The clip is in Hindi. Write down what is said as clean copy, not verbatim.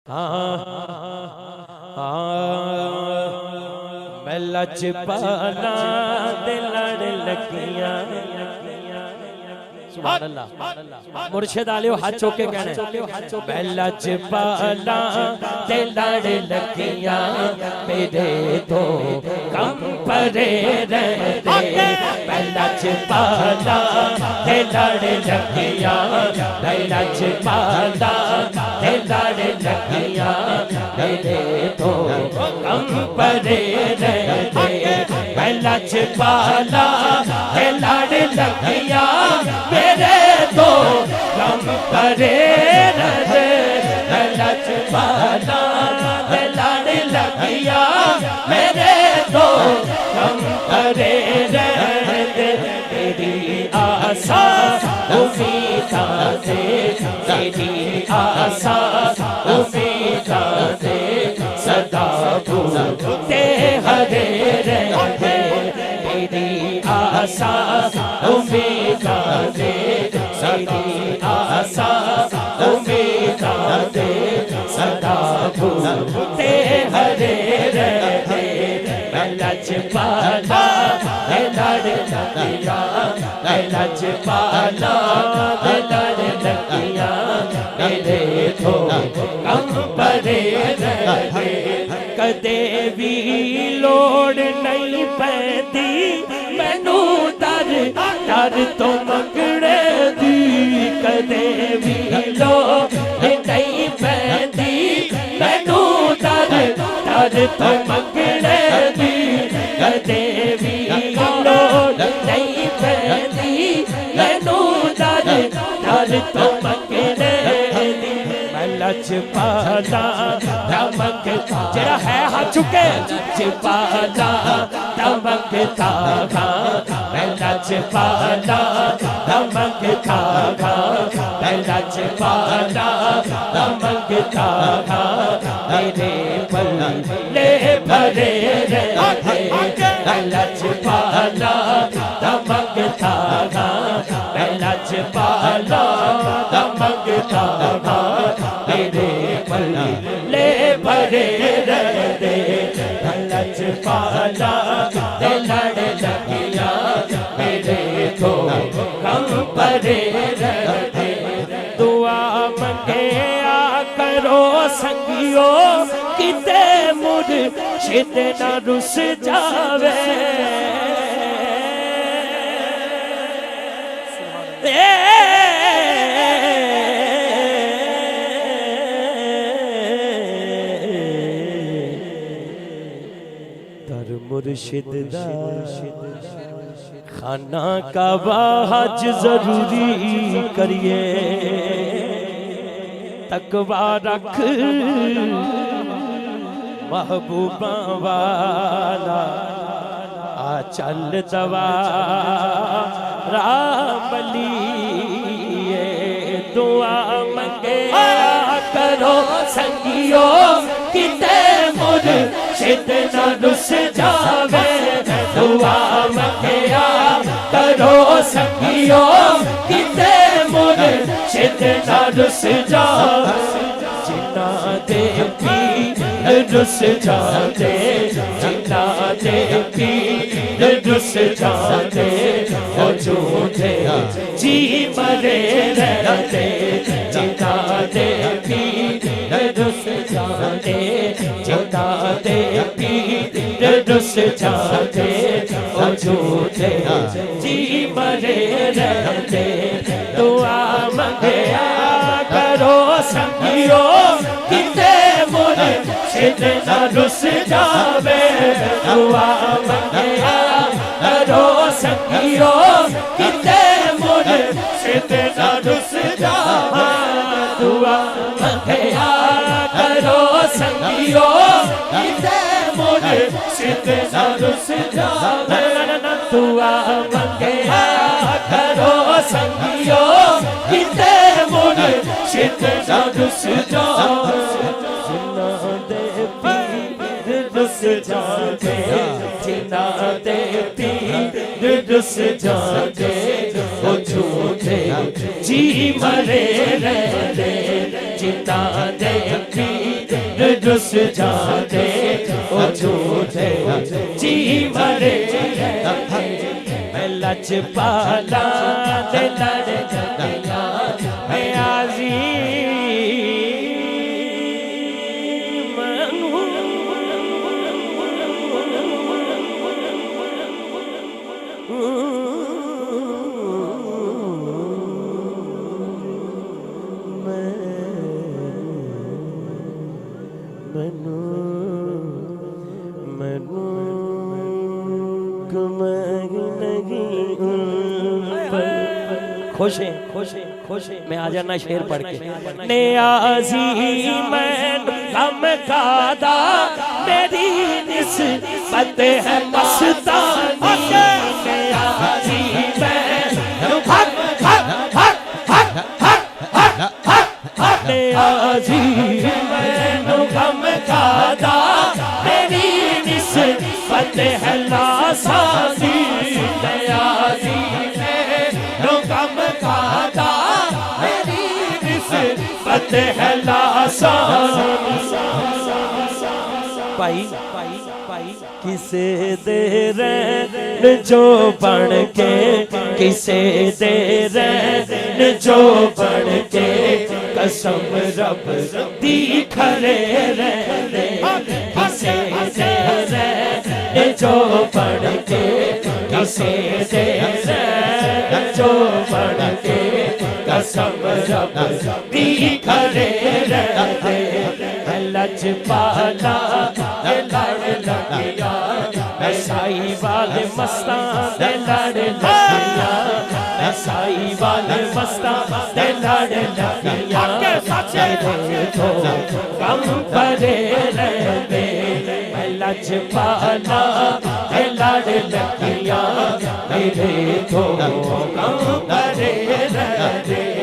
मैं लजपाला दे लड़ लगियां। सुभान अल्लाह। मुर्शिद आलियो हाथ चौके कहने मैं लजपाला दे लड़ लगियां मेरे तो कम परे रहते। मैं लजपाला दे लड़ लगियां मैं लजपाला दे लड़ लगियां मेरे तो कम परे रहते। मैं लजपाला दे लड़ लगियां मेरे तो कम परे रहते। मैं लजपाला दे लड़ लगियां मेरे तो कम परे रहते। तेरी आशा उम्मीदा से तेरी आशा उम्मीदा से सदा भूलते हरे रहते। तेरी आशा उम्मीदा से तेरी आशा उम्मीदा से सदा भूलते हरे रहते। मैं लजपाला दे लड़ लगियां मैं लजपाला दे लड़ लगियां मेरे तो कम परे रहते। कदे भी लोड़ नहीं पैंदी मैनू डर डर तो मंगणे दी। कदे भी लोड़ नहीं पैंदी मैनू डर डर तो मंगणे दी। कदे भी लोड़ नहीं पैंदी मैनू डर डर तो मंगणे दी। मैं लजपाला दमकता जरा है हाथ चुके लजपाला दमकता मैं लजपाला दमकता मैं लजपाला दमकता मेरे पल्ले भरे रहते। मैं लजपाला दमकता मैं लजपाला दमकता मेरे पल्ले भरे रहते। मैं लजपाला दे लड़ लगियां मेरे तो कम परे रहते। दुआ मंगे आ करो संगियो किते मुर्शिद न रुस जावे। दर मुर्शिद दा खाना काबा हज जरूरी करिए। तकवा रख महबूबा वाला आ चल दवा रामलिए। दुआ मंगे करो संगियो किते मुर्शिद न रुस जावे। दुआ मंगे करो संगियो किते मुर्शिद न रुस जावे। जिन्ना दे पीर रुस जाते जिन्ना दे पीर रुस जाते वो झूठे जी मरे रहते। जिन्ना दे पीर रुस जाते जिन्ना दे पीर रुस जाते वो झूठे जी मरे रहते। दुआ मंगे करो संगियो किते मुर्शिद न रुस जावे। दुआ मंगे करो संगियो किते मुर्शिद न रुस जावे। दुआ मंगे करो संगियो किते मुर्शिद न रुस जावे। दुआ मंगे करो संगियो किते मुर्शिद न रुस जावे। रुस जाते जिन्ना दे पीर रुस जाते वो झूठे जी मरे रहते। जिन्ना दे पीर रुस जाते ओ झूठे जी मरे मैं लजपाला ते लड़ जाया मैं आजी खुश है खुश है मैं आ जाना शेर पढ़ के नियाज़ी मैं गम कादा मेरी निस्बत है मस्तानी नियाज़ी मैं नियाज़ी मैं गम कादा मेरी निस्बत है लासानी नियाज़ी गम कादा मेरी निस्बत है लासानी पाई किसे दे रैन जो बन के किसे दे रैन जो बन के कसम रब दी खरे रहने किसे दे रैन जो बन के किसे दे रैन जो बन के कसम रब दी खरे रहने लजपाला लड़ लगिया साई वाले मस्तान लड़ लगिया साई वाले मस्तान लड़ लगिया मेरे तो कम परे रहने लजपाला लड़ लगिया मेरे तो कम परे रहने